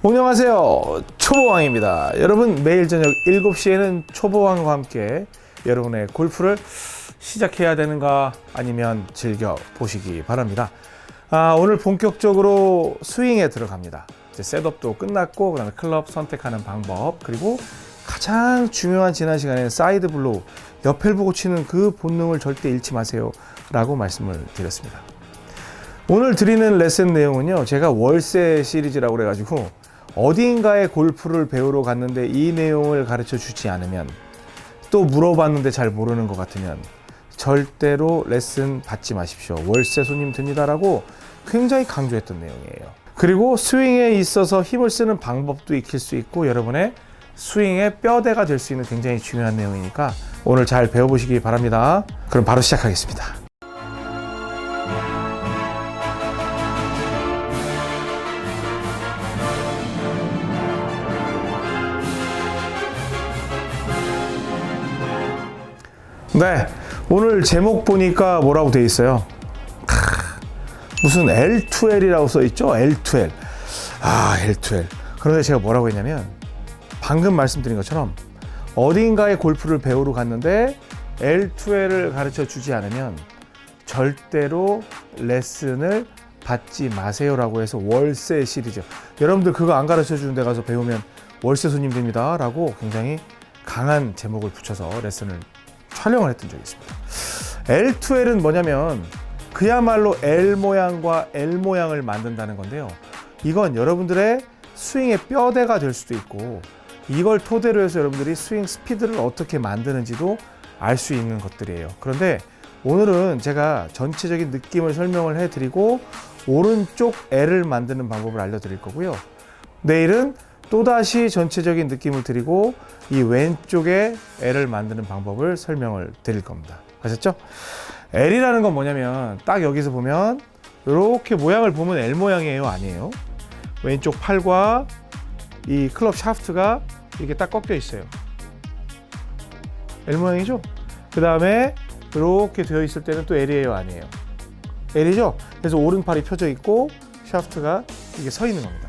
안녕하세요, 초보왕입니다. 여러분, 매일 저녁 7시에는 초보왕과 함께 여러분의 골프를 시작해야 되는가 아니면 즐겨 보시기 바랍니다. 오늘 본격적으로 스윙에 들어갑니다. 이제 셋업도 끝났고, 그다음에 클럽 선택하는 방법, 그리고 가장 중요한 지난 시간에 사이드 블로우, 옆을 보고 치는 그 본능을 절대 잃지 마세요 라고 말씀을 드렸습니다. 오늘 드리는 레슨 내용은요, 제가 월세 시리즈라고 그래가지고 어딘가에 골프를 배우러 갔는데 이 내용을 가르쳐 주지 않으면, 또 물어봤는데 잘 모르는 것 같으면 절대로 레슨 받지 마십시오. 월세 손님 듭니다라고 굉장히 강조했던 내용이에요. 그리고 스윙에 있어서 힘을 쓰는 방법도 익힐 수 있고, 여러분의 스윙의 뼈대가 될 수 있는 굉장히 중요한 내용이니까 오늘 잘 배워보시기 바랍니다. 그럼 바로 시작하겠습니다. 네, 오늘 제목 보니까 뭐라고 돼 있어요? 무슨 L2L이라고 써 있죠? L2L. L2L. 그런데 제가 뭐라고 했냐면, 방금 말씀드린 것처럼 어딘가에 골프를 배우러 갔는데 L2L을 가르쳐 주지 않으면 절대로 레슨을 받지 마세요라고 해서 월세 시리즈. 여러분들 그거 안 가르쳐 주는 데 가서 배우면 월세 손님 됩니다 라고 굉장히 강한 제목을 붙여서 레슨을 촬영을 했던 적이 있습니다. L2L은 뭐냐면 그야말로 L 모양과 L 모양을 만든다는 건데요. 이건 여러분들의 스윙의 뼈대가 될 수도 있고, 이걸 토대로 해서 여러분들이 스윙 스피드를 어떻게 만드는지도 알 수 있는 것들이에요. 그런데 오늘은 제가 전체적인 느낌을 설명을 해드리고 오른쪽 L을 만드는 방법을 알려드릴 거고요. 내일은 또다시 전체적인 느낌을 드리고 이 왼쪽에 L을 만드는 방법을 설명을 드릴 겁니다. 아셨죠? L이라는 건 뭐냐면 딱 여기서 보면 이렇게 모양을 보면 L 모양이에요, 아니에요? 왼쪽 팔과 이 클럽 샤프트가 이렇게 딱 꺾여 있어요. L 모양이죠? 그 다음에 이렇게 되어 있을 때는 또 L이에요, 아니에요? L이죠? 그래서 오른팔이 펴져 있고 샤프트가 이게 서 있는 겁니다.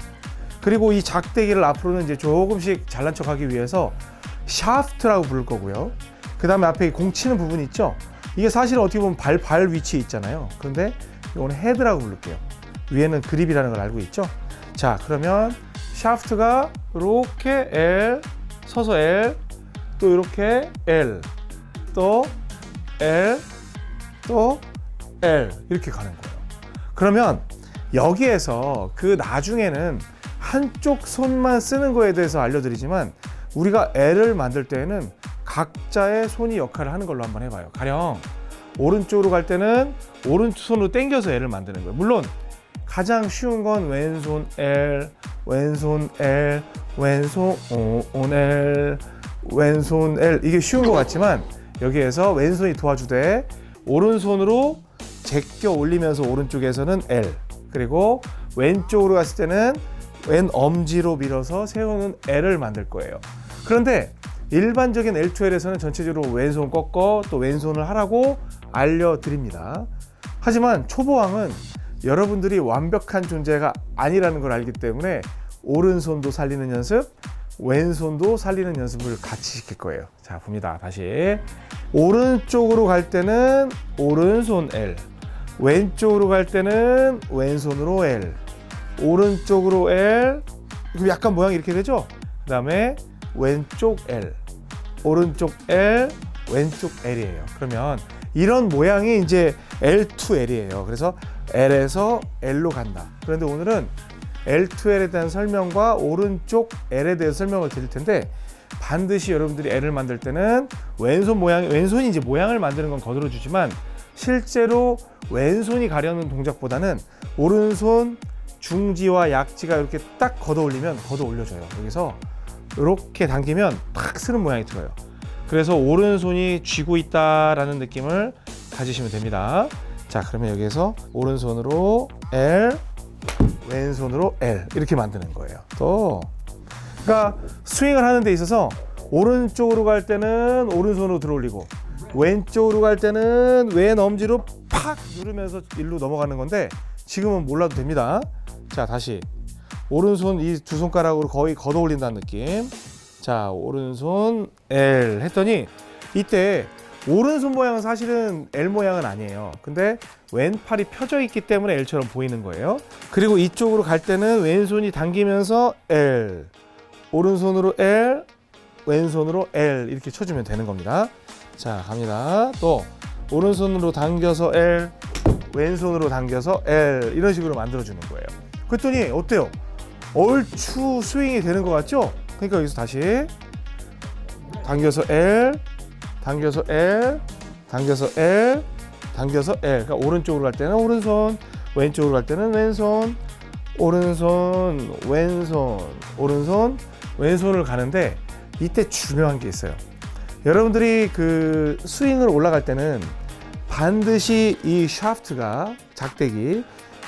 그리고 이 작대기를 앞으로는 이제 조금씩 잘난 척하기 위해서 샤프트라고 부를 거고요. 그 다음에 앞에 공 치는 부분 있죠? 이게 사실은 어떻게 보면 발 위치에 있잖아요. 그런데 이거는 헤드라고 부를게요. 위에는 그립이라는 걸 알고 있죠? 자, 그러면 샤프트가 이렇게 L, 서서 L, 또 이렇게 L, 또 L, 또 L 이렇게 가는 거예요. 그러면 여기에서 그 나중에는 한쪽 손만 쓰는 거에 대해서 알려드리지만, 우리가 L을 만들 때에는 각자의 손이 역할을 하는 걸로 한번 해봐요. 가령 오른쪽으로 갈 때는 오른손으로 당겨서 L을 만드는 거예요. 물론 가장 쉬운 건 왼손 L, 왼손 L, 왼손 L, 왼손 L, 이게 쉬운 것 같지만 여기에서 왼손이 도와주되 오른손으로 제껴 올리면서 오른쪽에서는 L, 그리고 왼쪽으로 갔을 때는 왼 엄지로 밀어서 세우는 L을 만들 거예요. 그런데 일반적인 L2L에서는 전체적으로 왼손 꺾어 또 왼손을 하라고 알려드립니다. 하지만 초보왕은 여러분들이 완벽한 존재가 아니라는 걸 알기 때문에 오른손도 살리는 연습, 왼손도 살리는 연습을 같이 시킬 거예요. 자, 봅니다. 다시. 오른쪽으로 갈 때는 오른손 L, 왼쪽으로 갈 때는 왼손으로 L, 오른쪽으로 L, 그럼 약간 모양이 이렇게 되죠? 그 다음에 왼쪽 L, 오른쪽 L, 왼쪽 L이에요. 그러면 이런 모양이 이제 L2L이에요. 그래서 L에서 L로 간다. 그런데 오늘은 L2L에 대한 설명과 오른쪽 L에 대해서 설명을 드릴 텐데, 반드시 여러분들이 L을 만들 때는 왼손이 이제 모양을 만드는 건 거들어 주지만 실제로 왼손이 가려는 동작보다는 오른손 중지와 약지가 이렇게 딱 걷어 올리면 걷어 올려줘요. 여기서 이렇게 당기면 탁 쓰는 모양이 들어요. 그래서 오른손이 쥐고 있다라는 느낌을 가지시면 됩니다. 자, 그러면 여기에서 오른손으로 L, 왼손으로 L 이렇게 만드는 거예요. 또 그러니까 스윙을 하는 데 있어서 오른쪽으로 갈 때는 오른손으로 들어올리고, 왼쪽으로 갈 때는 왼 엄지로 팍 누르면서 일로 넘어가는 건데 지금은 몰라도 됩니다. 자, 다시 오른손 이 두 손가락으로 거의 걷어 올린다는 느낌. 자, 오른손 L 했더니 이때 오른손 모양은 사실은 L 모양은 아니에요. 근데 왼팔이 펴져 있기 때문에 L처럼 보이는 거예요. 그리고 이쪽으로 갈 때는 왼손이 당기면서 L, 오른손으로 L, 왼손으로 L 이렇게 쳐주면 되는 겁니다. 자, 갑니다. 또 오른손으로 당겨서 L, 왼손으로 당겨서 L 이런 식으로 만들어주는 거예요. 그랬더니 어때요? 얼추 스윙이 되는 것 같죠? 그러니까 여기서 다시 당겨서 L, 당겨서 L, 당겨서 L, 당겨서 L. 그러니까 오른쪽으로 갈 때는 오른손, 왼쪽으로 갈 때는 왼손, 오른손, 왼손, 오른손, 왼손을 가는데 이때 중요한 게 있어요. 여러분들이 그 스윙을 올라갈 때는 반드시 이 샤프트가 작대기,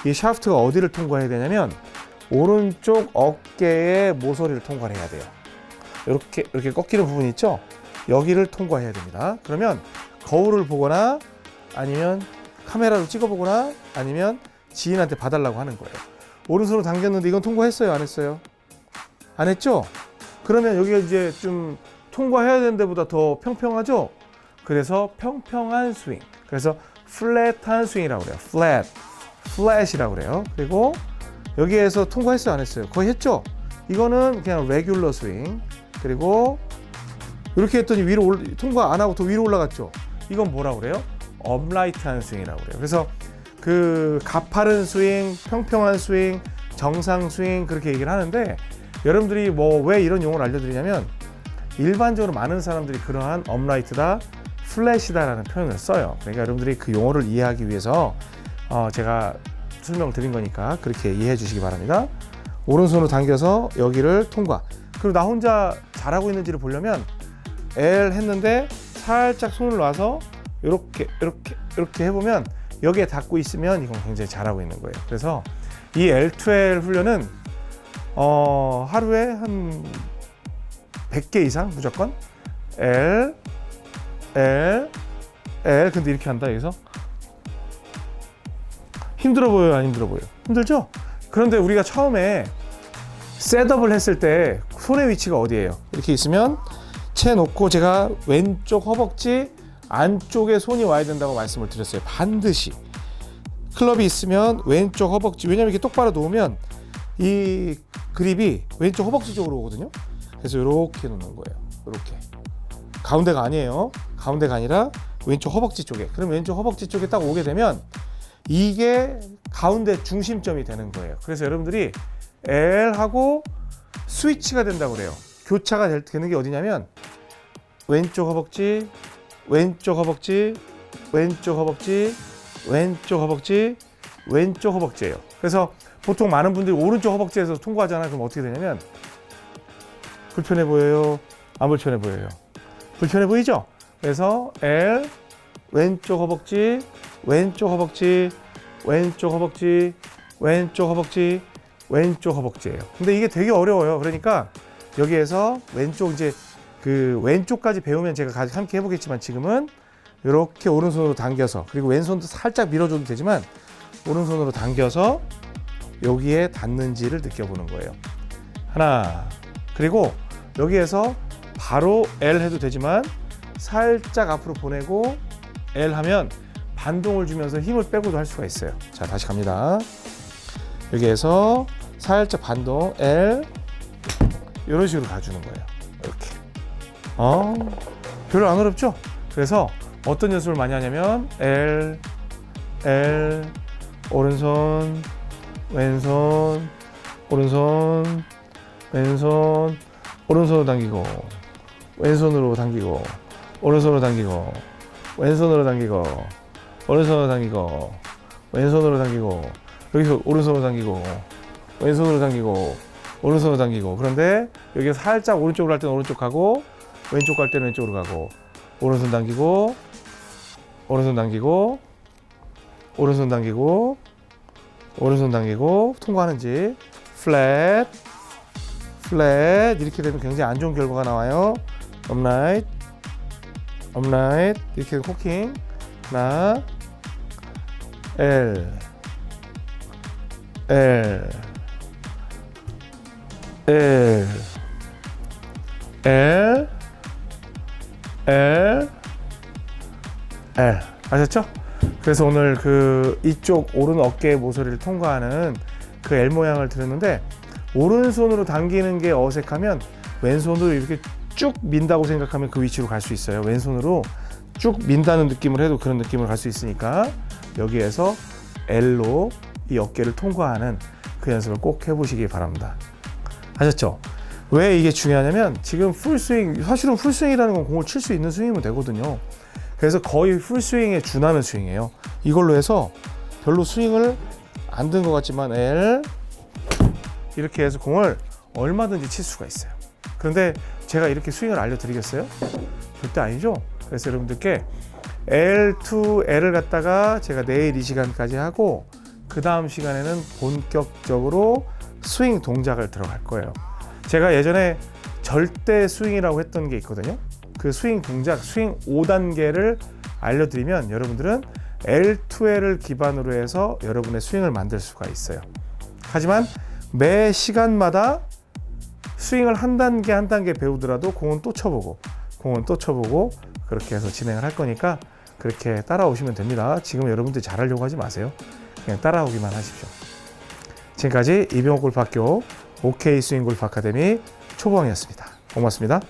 이 샤프트가 어디를 통과해야 되냐면 오른쪽 어깨의 모서리를 통과를 해야 돼요. 이렇게 꺾이는 부분 있죠? 여기를 통과해야 됩니다. 그러면 거울을 보거나 아니면 카메라로 찍어보거나 아니면 지인한테 봐달라고 하는 거예요. 오른손으로 당겼는데 이건 통과했어요? 안 했어요? 안 했죠? 그러면 여기가 이제 좀 통과해야 되는 데보다 더 평평하죠? 그래서 평평한 스윙. 그래서 플랫한 스윙이라고 그래요. 플랫이라고 그래요. 그리고 여기에서 통과했어요? 안 했어요? 거의 했죠? 이거는 그냥 레귤러 스윙. 그리고 이렇게 했더니 통과 안 하고 더 위로 올라갔죠? 이건 뭐라고 그래요? 업라이트한 스윙이라고 그래요. 그래서 그 가파른 스윙, 평평한 스윙, 정상 스윙 그렇게 얘기를 하는데 여러분들이 뭐 왜 이런 용어를 알려드리냐면 일반적으로 많은 사람들이 그러한 업라이트다, 플랫이다라는 표현을 써요. 그러니까 여러분들이 그 용어를 이해하기 위해서 제가 설명을 드린 거니까 그렇게 이해해 주시기 바랍니다. 오른손으로 당겨서 여기를 통과. 그리고 나 혼자 잘하고 있는지를 보려면 L 했는데 살짝 손을 놔서 이렇게 해보면 여기에 닿고 있으면 이건 굉장히 잘하고 있는 거예요. 그래서 이 L2L 훈련은 하루에 한 100개 이상 무조건 L 근데 이렇게 한다 여기서 힘들어 보여요? 안 힘들어 보여요? 힘들죠? 그런데 우리가 처음에 셋업을 했을 때 손의 위치가 어디예요? 이렇게 있으면 채 놓고 제가 왼쪽 허벅지 안쪽에 손이 와야 된다고 말씀을 드렸어요. 반드시 클럽이 있으면 왼쪽 허벅지, 왜냐면 이렇게 똑바로 놓으면 이 그립이 왼쪽 허벅지 쪽으로 오거든요. 그래서 이렇게 놓는 거예요. 이렇게 가운데가 아니에요. 가운데가 아니라 왼쪽 허벅지 쪽에. 그럼 왼쪽 허벅지 쪽에 딱 오게 되면 이게 가운데 중심점이 되는 거예요. 그래서 여러분들이 L하고 스위치가 된다고 그래요. 교차가 되는 게 어디냐면 왼쪽 허벅지, 왼쪽 허벅지, 왼쪽 허벅지, 왼쪽 허벅지, 왼쪽 허벅지예요. 그래서 보통 많은 분들이 오른쪽 허벅지에서 통과하잖아요. 그럼 어떻게 되냐면 불편해 보여요? 안 불편해 보여요? 불편해 보이죠? 그래서 L, 왼쪽 허벅지, 왼쪽 허벅지, 왼쪽 허벅지, 왼쪽 허벅지, 왼쪽 허벅지예요. 근데 이게 되게 어려워요. 그러니까 여기에서 왼쪽 이제 그 왼쪽까지 배우면 제가 함께 해보겠지만 지금은 이렇게 오른손으로 당겨서 그리고 왼손도 살짝 밀어줘도 되지만 오른손으로 당겨서 여기에 닿는지를 느껴보는 거예요. 하나. 그리고 여기에서 바로 L 해도 되지만 살짝 앞으로 보내고 L 하면 반동을 주면서 힘을 빼고도 할 수가 있어요. 자, 다시 갑니다. 여기에서 살짝 반동 L 이런 식으로 가주는 거예요. 이렇게. 별로 안 어렵죠? 그래서 어떤 연습을 많이 하냐면 L, 오른손, 왼손, 오른손, 왼손, 오른손으로 당기고, 왼손으로 당기고, 오른손으로 당기고, 왼손으로 당기고, 오른손으로 당기고, 왼손으로 당기고, 여기서 오른손으로 당기고, 왼손으로 당기고, 오른손으로 당기고. 그런데 여기서 살짝 오른쪽으로 할 때는 오른쪽 가고, 왼쪽 갈 때는 왼쪽으로 가고, 오른손 당기고, 오른손 당기고, 오른손 당기고, 오른손 당기고, 통과하는지. 플랫, 이렇게 되면 굉장히 안 좋은 결과가 나와요. 업라이트, 이렇게 되면 코킹. 하나, L, L, L, L, L. 아셨죠? 그래서 오늘 그 이쪽 오른 어깨 모서리를 통과하는 그 L 모양을 들었는데, 오른손으로 당기는 게 어색하면 왼손으로 이렇게 쭉 민다고 생각하면 그 위치로 갈 수 있어요. 왼손으로 쭉 민다는 느낌을 해도 그런 느낌으로 갈 수 있으니까 여기에서 L로 이 어깨를 통과하는 그 연습을 꼭 해보시기 바랍니다. 아셨죠? 왜 이게 중요하냐면 지금 풀스윙, 사실은 풀스윙이라는 건 공을 칠 수 있는 스윙이면 되거든요. 그래서 거의 풀스윙에 준하는 스윙이에요. 이걸로 해서 별로 스윙을 안 든 것 같지만 L 이렇게 해서 공을 얼마든지 칠 수가 있어요. 그런데 제가 이렇게 스윙을 알려드리겠어요? 절대 아니죠? 그래서 여러분들께 L2, L을 갖다가 제가 내일 이 시간까지 하고 그 다음 시간에는 본격적으로 스윙 동작을 들어갈 거예요. 제가 예전에 절대 스윙이라고 했던 게 있거든요. 그 스윙 동작, 스윙 5단계를 알려드리면 여러분들은 L2L을 기반으로 해서 여러분의 스윙을 만들 수가 있어요. 하지만 매 시간마다 스윙을 한 단계 한 단계 배우더라도 공은 또 쳐보고 그렇게 해서 진행을 할 거니까 그렇게 따라오시면 됩니다. 지금 여러분들이 잘하려고 하지 마세요. 그냥 따라오기만 하십시오. 지금까지 이병옥 골프학교 OK 스윙 골프 아카데미 초보왕이었습니다. 고맙습니다.